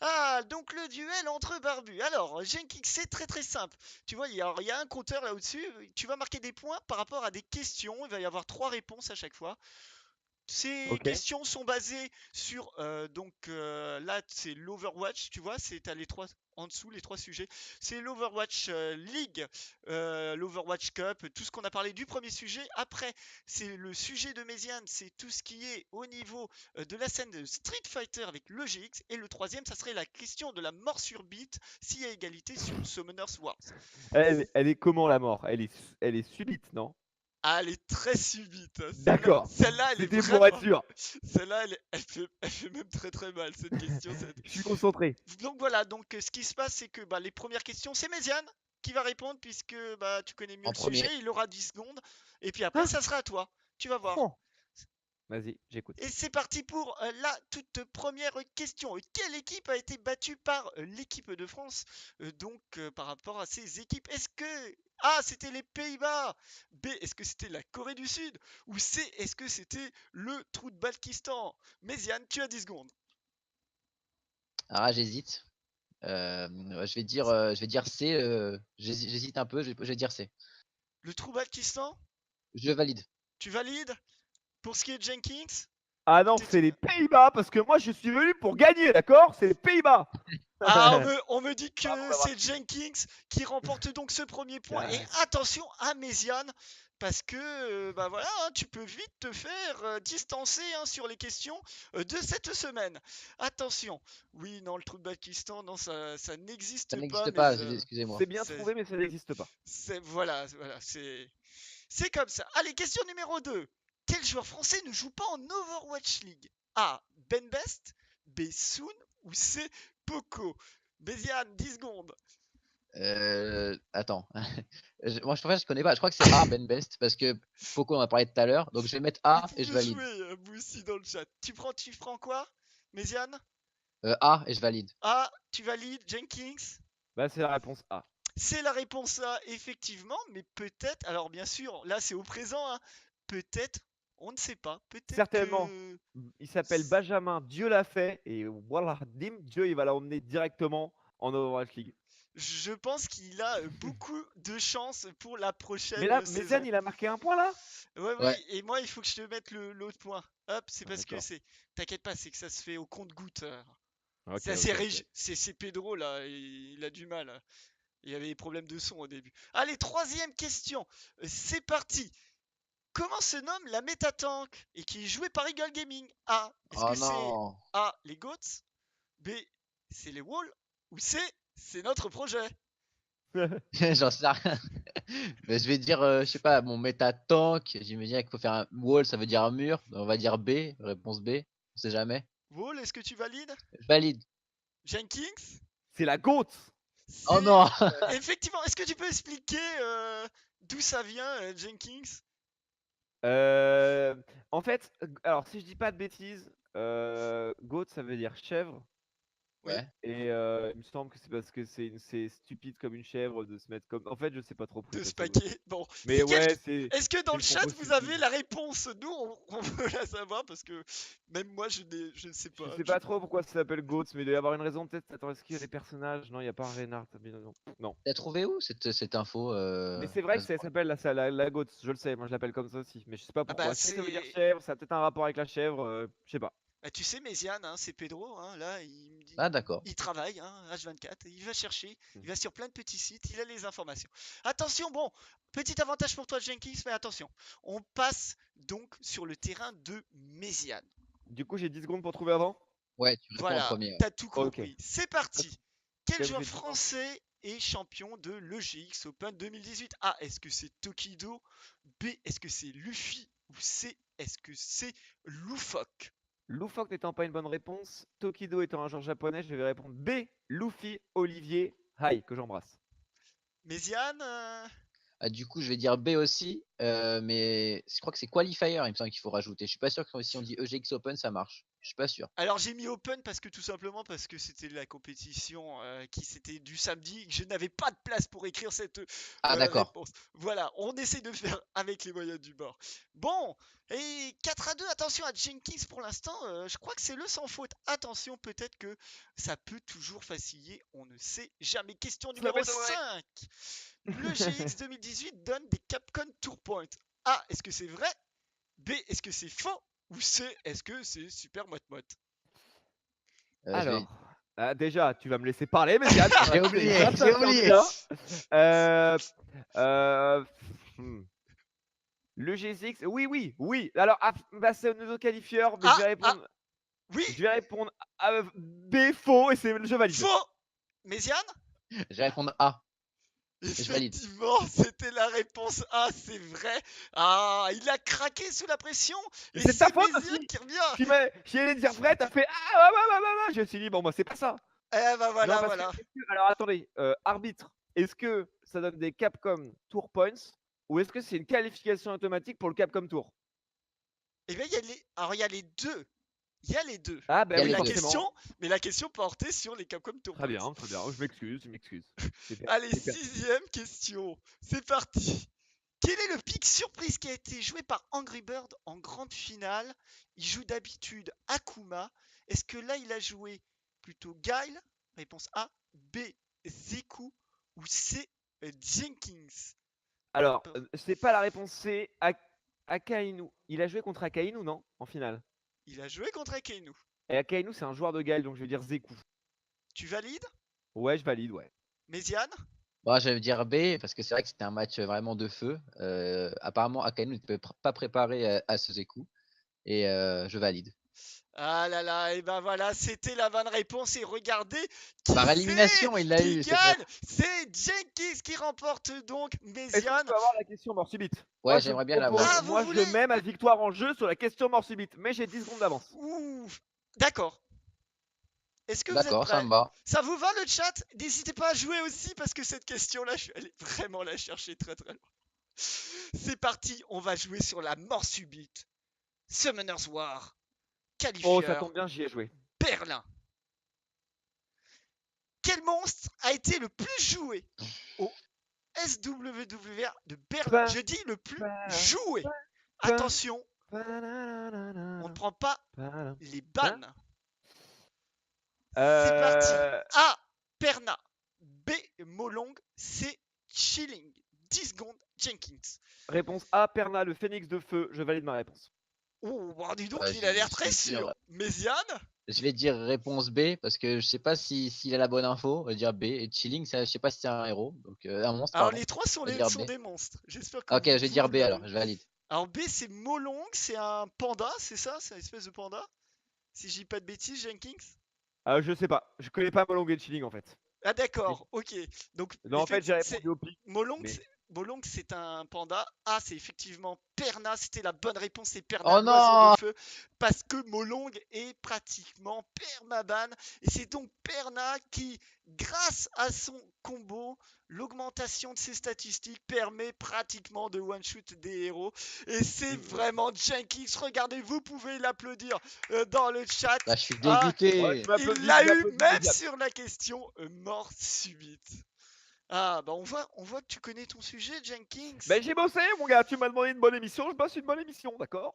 Ah, donc le duel entre barbus. Alors, Jenkins, c'est très très simple. Tu vois, il y a un compteur là au-dessus. Tu vas marquer des points par rapport à des questions. Il va y avoir trois réponses à chaque fois. Ces Ok. questions sont basées sur là c'est l'Overwatch, tu vois, c'est t'as les trois en dessous les trois sujets. C'est l'Overwatch League, l'Overwatch Cup, tout ce qu'on a parlé du premier sujet. Après, c'est le sujet de Méziane, c'est tout ce qui est au niveau de la scène de Street Fighter avec le GX. Et le troisième, ça serait la question de la mort sur beat s'il y a égalité sur Summoners Wars. Elle est comment la mort? Elle est subite, non? Ah, elle est très subite, hein. Celle-là, D'accord. celle-là, elle est C'était pour être vraiment. sûr. Celle-là, elle fait même très très mal cette question. Je suis concentré. Donc voilà, donc ce qui se passe, c'est que bah, les premières questions, c'est Méziane qui va répondre puisque bah, tu connais mieux En le sujet, premier. il aura 10 secondes. Et puis après, Hein? ça sera à toi. Tu vas voir. Oh. Vas-y, j'écoute. Et c'est parti pour la toute première question. Quelle équipe a été battue par l'équipe de France par rapport à ces équipes? Est-ce que A, c'était les Pays-Bas? B, est-ce que c'était la Corée du Sud? Ou C, est-ce que c'était le trou de Balkistan? Méziane, tu as 10 secondes. Ah, j'hésite. Je vais dire C. J'hésite un peu. Je vais dire C. Le trou Balkistan? Je valide. Tu valides? Pour ce qui est de Jenkins? Ah non, T'es- c'est les Pays-Bas, parce que moi je suis venu pour gagner, d'accord? C'est les Pays-Bas. Ah, on me dit Bravo que d'avoir c'est suivi. Jenkins qui remporte donc ce premier point. Et Ah, attention à Méziane, parce que bah voilà, hein, tu peux vite te faire distancer hein, sur les questions de cette semaine. Attention. Oui, non, le trou de Pakistan, non, ça Ça n'existe pas, n'existe mais pas. Excusez-moi. c'est bien trouvé, mais ça n'existe pas. voilà, c'est comme ça. Allez, question numéro 2. Quel joueur français ne joue pas en Overwatch League? A. Ben Best, B. Soon ou C. Poco? Béziane, 10 secondes. Attends. Moi, je connais pas. Je crois que c'est A, Ben Best, parce que Poco en a parlé tout à l'heure. Donc, je vais mettre Vous A et je pouvez valide. jouer, vous aussi, dans le chat. Tu prends quoi, Méziane? A et je valide. A, tu valides, Jenkins? Bah, c'est la réponse A. C'est la réponse A, effectivement, mais peut-être, alors bien sûr, là c'est au présent, hein, peut-être, on ne sait pas, peut-être Certainement. que Il s'appelle Benjamin, Dieu l'a fait, et voilà, dim, Dieu il va l'emmener directement en Overwatch League. je pense qu'il a beaucoup de chance pour la Mais prochaine là, saison. Méziane, il a marqué un point là? Ouais, Ouais. oui, et moi il faut que je te mette l'autre point. Hop, c'est Ah, parce que d'accord. c'est. T'inquiète pas, c'est que ça se fait au compte-goutte. Ok, C'est assez ok, ok. c'est Pedro là, il a du mal. Il y avait des problèmes de son au début. Allez, troisième question. C'est parti. Comment se nomme la méta-tank et qui est jouée par Eagle Gaming? A. Est-ce Oh que c'est non. A. Les GOATs? B. C'est les Walls? Ou C. C'est notre projet? J'en sais rien. Mais je vais dire, je sais pas, mon méta tank. J'imagine qu'il faut faire un wall, ça veut dire un mur. On va dire B. Réponse B. On sait jamais. Wall, est-ce que tu valides? Je valide. Jenkins? C'est la GOAT. Oh C'est. non. Effectivement, est-ce que tu peux expliquer d'où ça vient, Jenkins? Euh, En fait, alors si je dis pas de bêtises, GOAT ça veut dire chèvre. Oui, Ouais. Et il me semble que c'est parce que c'est stupide comme une chèvre de se mettre comme. En fait, je sais pas trop pourquoi de il ce s'appelle GOAT. paquet. Bon, Mais ouais, est-ce que dans c'est le le chat propos vous avez stupide. la réponse? Nous, on veut la savoir parce que même moi, je ne sais Je pas. sais pas trop pourquoi ça s'appelle GOAT, mais il doit y avoir une raison peut-être. Attends, est-ce qu'il y a des personnages? Non, il n'y a pas un Reinhardt. Non. Non. T'as trouvé où cette info Mais c'est vrai à que ce ça point. s'appelle la GOAT, je le sais, moi je l'appelle comme ça aussi. Mais je sais pas Ah bah pourquoi. Je sais que ça veut dire c'est. chèvre, ça a peut-être un rapport avec la chèvre, je sais pas. Bah, tu sais, Méziane, hein, c'est Pedro, hein, là, il me dit. Ah d'accord. Il travaille, hein, H24, il va chercher, Hmm. il va sur plein de petits sites, il a les informations. Attention, bon, petit avantage pour toi, Jenkins, mais attention, on passe donc sur le terrain de Méziane. Du coup, j'ai 10 secondes pour trouver avant? Ouais, tu réponds en Voilà, premier. Ouais. t'as tout Ok. compris. C'est parti. Quel Comme joueur j'ai 10 ans. français est champion de l'EGX Open 2018? A. Est-ce que c'est Tokido? B. Est-ce que c'est Luffy? Ou C. Est-ce que c'est Loufoque? Loufoque n'étant pas une bonne réponse, Tokido étant un genre japonais, je vais répondre B. Luffy Olivier Hai, que j'embrasse. Méziane, Ah, du coup, je vais dire B aussi. mais je crois que c'est qualifier, il me semble qu'il faut rajouter. Je suis pas sûr que si on dit EGX Open, ça marche. Je suis pas sûr. Alors j'ai mis open parce que tout simplement parce que c'était la compétition qui c'était du samedi, que je n'avais pas de place pour écrire cette Ah, d'accord. réponse. Voilà, on essaie de faire avec les moyens du bord. Bon, et 4-2, attention à Jenkins pour l'instant, je crois que c'est le sans faute. Attention, peut-être que ça peut toujours vaciller, on ne sait jamais. Question Ça numéro m'étonnerait. 5. Le GX 2018 donne des Capcom Tour Point. A, est-ce que c'est vrai? B, est-ce que c'est faux? Ou C, est-ce que c'est super mot-mot? Je vais... Alors, déjà, tu vas me laisser parler, Méziane. ça J'ai va oublié, déjà te j'ai faire oublié. bien. Euh, euh, hmm. Le G6, oui. Alors, bah, c'est au nouveau qualifieur, mais Ah, je vais répondre. Oui, Je vais répondre B faux et je valide. faux. Méziane? Je vais répondre A. je valide. Effectivement, c'était la réponse A, c'est vrai. Ah, il a craqué sous la pression. Mais Et c'est de ta c'est faute Méziane aussi. qui revient. J'y allais dire vrai, t'as fait ah ouais. Je me suis dit, bon, moi, c'est pas ça. Eh ben Non, voilà, parce voilà. alors attendez, arbitre, est-ce que ça donne des Capcom Tour Points ou est-ce que c'est une qualification automatique pour le Capcom Tour? Eh bien, il y a les... Alors, il y a les deux. Il y a les deux. Ah, Il bah y a Mais oui, les la deux. forcément. question portait sur les Capcom Tour Très Points. bien, je m'excuse. Allez, C'est perdu. 6ème question. C'est parti. Quel est le pic surprise qui a été joué par Angry Bird en grande finale? Il joue d'habitude Akuma. Est-ce que là, il a joué plutôt Guile? Réponse A. B. Zeku. Ou C. Jenkins. Alors, c'est pas la réponse C, Akainu. Il a joué contre Akainu, non? En finale. Il a joué contre Akainu. Et Akainu, c'est un joueur de Gaël, donc je vais dire Zeku. Tu valides? Ouais, je valide, ouais. Méziane? Bon, je vais dire B parce que c'est vrai que c'était un match vraiment de feu. Apparemment, Akainu ne peut pas préparer à Suzeku. Et je valide. Ah là là, et ben voilà, c'était la bonne réponse. Et regardez qui Par c'est élimination, il l'a qui eu. C'est pas... gagne. C'est Jenkins qui remporte donc Est-ce qu'on Méziane. peut avoir la question mort subite? Ouais, Moi, je j'aimerais bien propose, l'avoir. Ah, vous moi, je voulez? mets ma victoire en jeu sur la question mort subite, mais j'ai 10 secondes d'avance. Ouh, d'accord. Est-ce que vous êtes D'accord, ça prêts? me va. Ça vous va le chat? N'hésitez pas à jouer aussi parce que cette question-là, je suis allé vraiment la chercher très très loin. C'est parti, on va jouer sur la mort subite. Summoner's War, Oh, ça qualifieur, tombe bien, j'y ai joué. Berlin. Quel monstre a été le plus joué au SWWR de Berlin? Je dis le plus joué. Attention, on ne prend pas les bannes. C'est parti. A. Perna. B. Molong. C. Chilling. 10 secondes. Jenkins. Réponse A, Perna, le phénix de feu. Je valide ma réponse. Oh, bah dis donc, Ouais, il a l'air je très suis sûr. sûr. Méziane? Je vais dire réponse B parce que je sais pas s'il a la bonne info. On va dire B. Et Chilling, ça, je sais pas si c'est un héros. Donc un monstre. Alors Pardon. les trois sont, Je vais dire sont B. des monstres. J'espère que Ok, je vais dire vous B alors. Je valide. Alors B c'est Molong, c'est un panda, c'est ça? C'est une espèce de panda? Si je dis pas de bêtises, Jenkins? Je sais pas. Je connais pas Molong et Chilling en fait. Ah d'accord, ok. Donc Non, en fait, j'ai effectivement, répondu au pic. Molong, mais- Molong, c'est un panda. Ah, c'est effectivement Perna. C'était la bonne réponse. C'est Perna, Oh l'oiseau non! de feu. Parce que Molong est pratiquement permaban. Et c'est donc Perna qui, grâce à son combo, l'augmentation de ses statistiques permet pratiquement de one-shoot des héros. Et c'est vraiment Jenkins. Regardez, vous pouvez l'applaudir dans le chat. Là, je suis Ah, dégoûté. Ouais, tu m'applaudis, il l'a tu eu m'applaudis, même Méziane. sur la question mort subite. Ah, bah on voit que tu connais ton sujet, Jenkins. Ben j'ai bossé, mon gars. Tu m'as demandé une bonne émission, je bosse une bonne émission, d'accord?